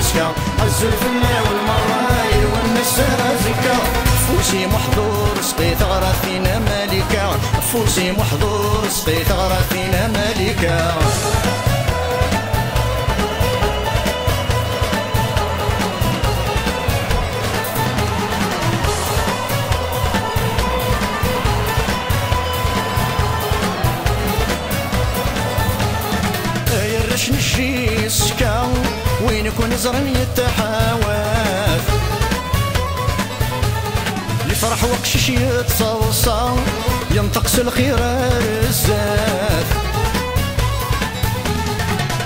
يسكا الزلفنا والمرايل والنسارة زكا فوسي محضور سقي ثغرة فينا مالكة فوسي محضور سقي ثغرة فينا مالكة نشي سكا وين يكون زرن يتحاوث لفرح وقشش يتصوصى ينطقس الخير الزاث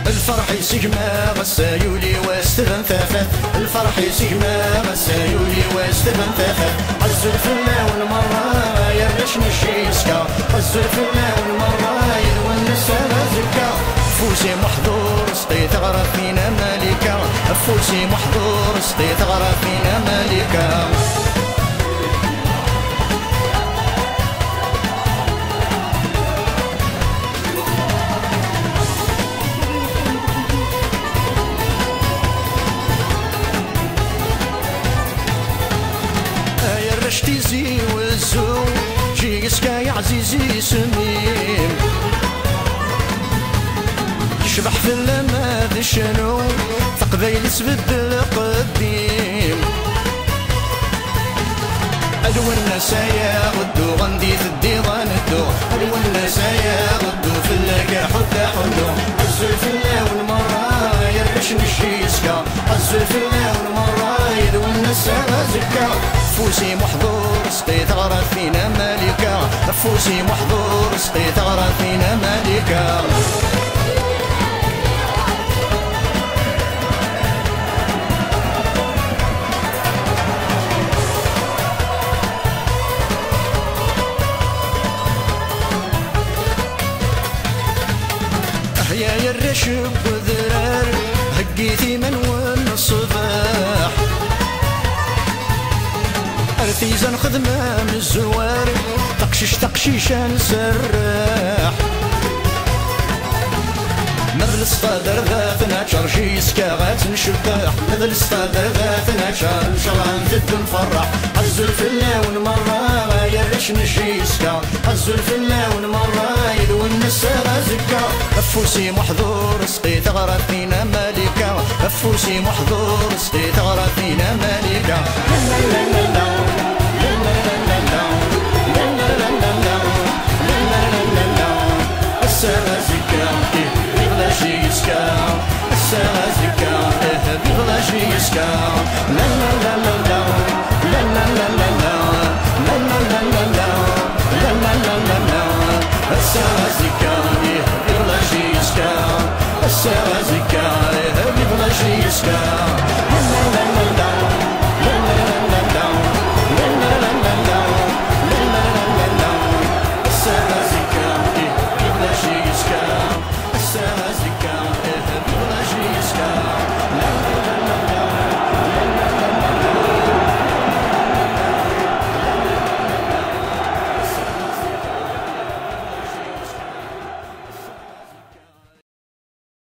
الفرح يسجما غسايولي واستغن ثافث الفرح يسجما غسايولي واستغن ثافث الزلفنا والمرة يرش نشي سكا الزلفنا والمرة والنسارة زكا فوسي محضور سقي ثغرة فينا مالكة فوسي محضور سقي ثغرة فينا مالكة يا رشتي زي والزو جي يسكا يا عزيزي سميم شبح في اللماد شنو تقبيل تبدل قديم ألو النسايا غدو غندي في الديوان الدو ألو النسايا غدو في اللقا حدا حلو الزلفنا والمرة يرش نشي يسكا الزلفنا والمرة يدو النسايا زكا فوسي محضور سقي ثغرة فينا مالكة فوسي محضور سقي ثغرة فينا مالكة يا الرشب وذرار هقيتي من والصباح ارتيزان خدمة من الزوار تقشيش تقشيشان سراح مثل الصدر ذاتنا شرشي سكاغات نشباح مثل الصدر ذاتنا شرشران ذد نفرح الزلفنا والمرة يرش نشي سكا الزلفنا والمرة يدو النسارة زكا فوسي محضور سقي ثغرة فينا مالكة فوسي محضور سقي ثغرة فينا مالكة السارة زكا بغلا شي يسكا السارة زكا بغلا شي يسكا لا لا لا لا لا لا لا لا لا لا لا لا لا لا لا لا لا السارة زكا بغلا شي يسكا السارة زكا بغلا شي يسكا